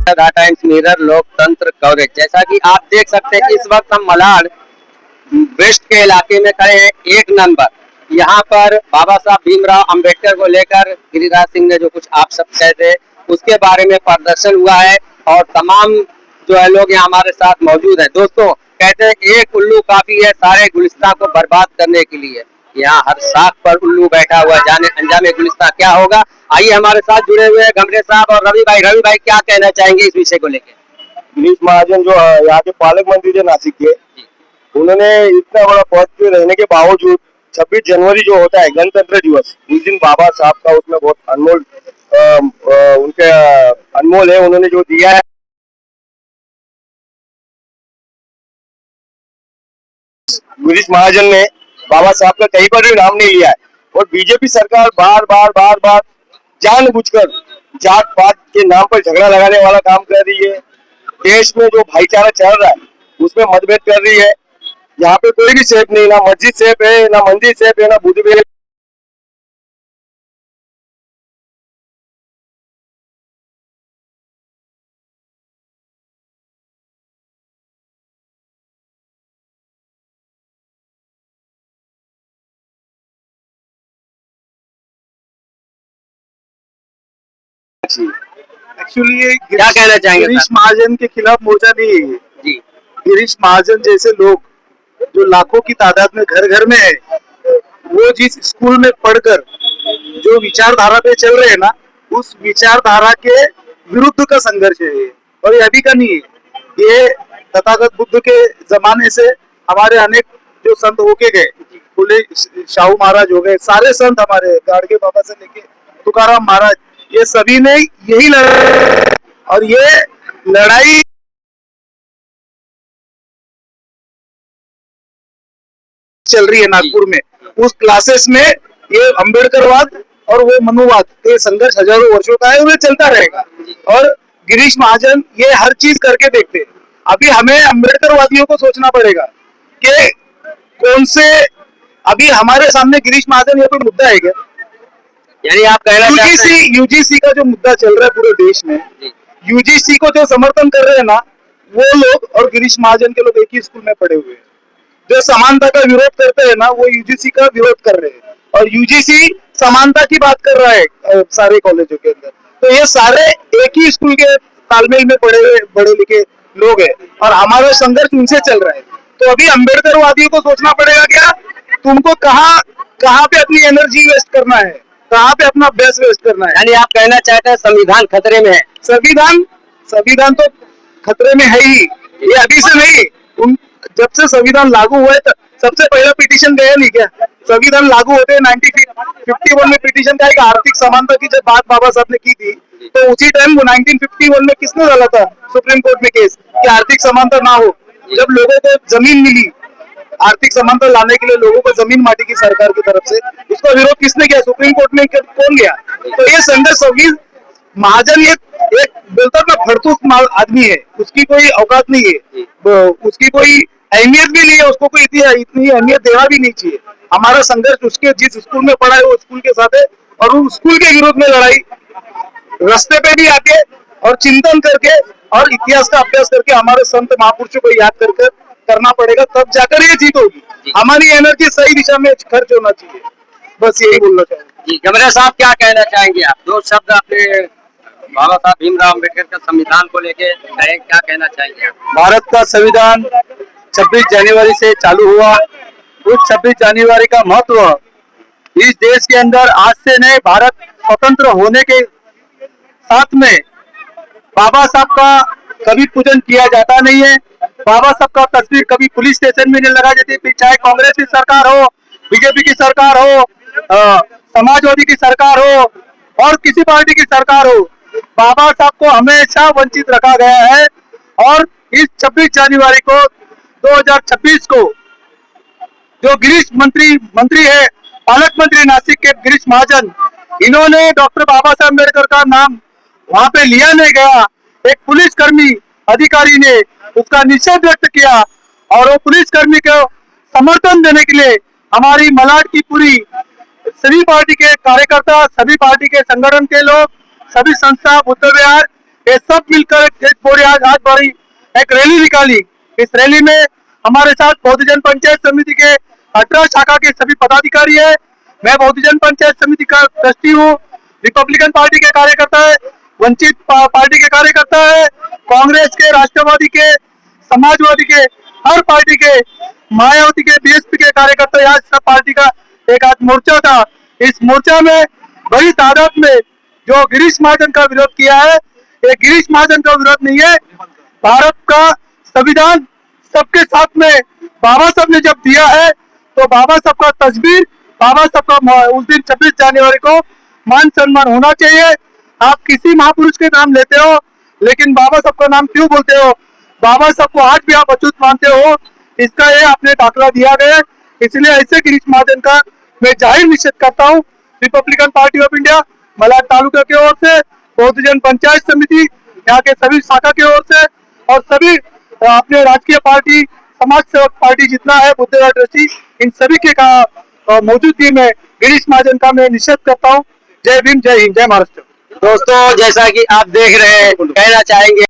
The times mirror लोकतंत्र coverage. जैसा कि आप देख सकते हैं इस वक्त हम मलाड वेस्ट के इलाके में खड़े हैं। 1 नंबर यहाँ पर बाबा साहब भीमराव अंबेडकर को लेकर गिरिराज सिंह ने जो कुछ आप सब कहते उसके बारे में प्रदर्शन हुआ है और तमाम जो है लोग यहाँ हमारे साथ मौजूद हैं। दोस्तों कहते हैं एक उल्लू काफी है सारे गुलिस्तान को बर्बाद करने के लिए। यहाँ हर साख पर उल्लू बैठा हुआ है, जाने अंजामे गुलिस्तान क्या होगा। आइए हमारे साथ जुड़े हुए हैं घमरे साहब और रवि भाई क्या कहना चाहेंगे इस विषय को लेकर। गिरीश महाजन जो यहाँ के पालक मंत्री थे नासिक के, उन्होंने इतना बड़ा पद पे रहने के बावजूद 26 जनवरी जो होता है गणतंत्र दिवस, उस दिन बाबा साहब का उसमें बहुत अनमोल उनके अनमोल है, उन्होंने जो दिया है। गिरीश महाजन ने बाबा साहब का कहीं पर भी नाम नहीं लिया है और बीजेपी सरकार बार बार जानबूझकर जात पात के नाम पर झगड़ा लगाने वाला काम कर रही है। देश में जो भाईचारा चल रहा है उसमें मतभेद कर रही है। यहाँ पे कोई भी सेफ नहीं, ना मस्जिद सेफ है, ना मंदिर सेफ है, ना बुद्ध भी। एक्चुअली ये क्या कहना चाहेंगे गिरीश महाजन के खिलाफ मोर्चा नहीं है ये जी। गिरीश महाजन जैसे लोग जो लाखों की तादाद में घर घर में है, वो जिस स्कूल में पढ़कर जो विचारधारा पे चल रहे हैं ना, उस विचारधारा के विरुद्ध का संघर्ष है ये। और ये अभी का नहीं है, ये तथागत बुद्ध के जमाने से हमारे अनेक जो संत होके गए, फुले शाहू महाराज हो गए, सारे संत हमारे गाड़गे बाबा से लेके तुकाराम महाराज, ये सभी ने यही लड़ाई और ये लड़ाई चल रही है नागपुर में। उस क्लासेस में ये अंबेडकरवाद और वो मनुवाद, ये संघर्ष हजारों वर्षों का है और ये चलता रहेगा। और गिरीश महाजन ये हर चीज करके देखते हैं। अभी हमें अंबेडकरवादियों को सोचना पड़ेगा कि कौन से, अभी हमारे सामने गिरीश महाजन ये कोई मुद्दा है क्या? यानी आप कहना यूजीसी का जो मुद्दा चल रहा है पूरे देश में, यूजीसी को जो समर्थन कर रहे हैं ना, वो लोग और गिरीश महाजन के लोग एक ही स्कूल में पढ़े हुए हैं। जो समानता का विरोध करते हैं ना, वो यूजीसी का विरोध कर रहे हैं और यूजीसी समानता की बात कर रहा है सारे कॉलेजों के अंदर। तो ये सारे एक ही स्कूल के तालमेल में पढ़े हुए बड़े लिखे लोग हैं और हमारा संघर्ष उनसे चल रहा है। तो अभी अंबेडकरवादियों को सोचना पड़ेगा क्या तुमको कहाँ पे अपनी एनर्जी वेस्ट करना है, कहाँ पे अपना अभ्यास वेस्ट करना है। यानी आप कहना चाहते हैं संविधान खतरे में है। संविधान तो खतरे में है ही, ये अभी से नहीं, जब से संविधान लागू हुआ है तो सबसे पहला पिटीशन गया नहीं क्या? संविधान लागू होते 1951 में पिटीशन का एक आर्थिक समानता की जब बात बाबा साहब ने की थी, तो उसी टाइम 1951 में किसने डाला था सुप्रीम कोर्ट में केस कि आर्थिक समानता ना हो। जब लोगों को जमीन मिली आर्थिक समानता लाने के लिए, लोगों को जमीन माटी की सरकार की तरफ से, उसका विरोध किसने किया? सुप्रीम कोर्ट में कौन गया? तो ये संघर्ष महाजन ये एक बोलता ना फड़तूस आदमी है, उसकी कोई औकात नहीं है, उसकी कोई अहमियत भी नहीं है, उसको कोई इतनी अहमियत देना भी नहीं चाहिए। हमारा संघर्ष उसके जिस स्कूल में पढ़ा है वो स्कूल के साथ है और उस स्कूल के विरोध में लड़ाई रास्ते पे भी आके और चिंतन करके और इतिहास का अभ्यास करके हमारे संत महापुरुषों को याद करके करना पड़ेगा, तब जाकर ये जीत होगी। हमारी एनर्जी सही दिशा में खर्च होना चाहिए, बस यही बोलना चाहेंगे। गमरे साहब क्या कहना चाहेंगे आप? दो शब्द अपने बाबा साहब भीमराव अम्बेडकर का संविधान को लेके क्या कहना चाहेंगे? भारत का संविधान 26 जनवरी से चालू हुआ। उस 26 जनवरी का महत्व इस देश के अंदर आज से नहीं, भारत स्वतंत्र होने के साथ में बाबा साहब का कभी पूजन किया जाता नहीं है। बाबा साहब का तस्वीर कभी पुलिस स्टेशन में नहीं लगा जाती, फिर चाहे कांग्रेस की सरकार हो, बीजेपी की सरकार हो, समाजवादी की सरकार हो और किसी पार्टी की सरकार हो, बाबा साहब को हमेशा वंचित रखा गया है। और इस 26 जनवरी को 2026 को जो गिरीश मंत्री है, पालक मंत्री नासिक के गिरीश महाजन, इन्होंने डॉक्टर बाबा साहब अम्बेडकर का नाम वहां पे लिया नहीं गया। एक पुलिसकर्मी अधिकारी ने उसका निषेध व्यक्त किया और वो पुलिसकर्मी को समर्थन देने के लिए हमारी मलाड की पूरी सभी पार्टी के कार्यकर्ता, सभी पार्टी के संगठन के लोग, सभी संस्था, बुद्ध विहार ये सब मिलकर एक पूरी आज बड़ी एक रैली निकाली। इस रैली में हमारे साथ बहुजन पंचायत समिति के 18 शाखा के सभी पदाधिकारी है। मैं बहुजन पंचायत समिति का ट्रस्टी हूँ। रिपब्लिकन पार्टी के कार्यकर्ता है, वंचित पार्टी के कार्यकर्ता है, कांग्रेस के, राष्ट्रवादी के, समाजवादी के, हर पार्टी के, मायावती के, बीएसपी के कार्यकर्ता, आज सब पार्टी का एक आज मोर्चा था। इस मोर्चा में बड़ी तादाद में जो गिरीश महाजन का विरोध किया है, ये गिरीश महाजन का विरोध नहीं है, भारत का संविधान सबके साथ में बाबा साहब ने जब दिया है तो बाबा साहब का तस्वीर, बाबा साहब का उस दिन 26 जनवरी को मान सम्मान होना चाहिए। आप किसी महापुरुष के नाम लेते हो लेकिन बाबा साहब का नाम क्यों बोलते हो? बाबा साहब को आज भी आप अछूत मानते हो, इसका ये आपने दाखला दिया गया। इसलिए ऐसे गिरीश महाजन का मैं जाहिर निषेध करता हूँ। Republican party of India Malad taluka की ओर से, बहुजन पंचायत समिति यहाँ के सभी शाखा की ओर से और सभी अपने राजकीय पार्टी, समाज सेवक पार्टी जितना है, बुद्धेश्वर ट्रस्टी, इन सभी के मौजूदगी में गिरीश महाजन का मैं निषेध करता हूँ। जय भीम, जय हिंद, जय महाराष्ट्र। दोस्तों, जैसा कि आप देख रहे हैं, कहना चाहेंगे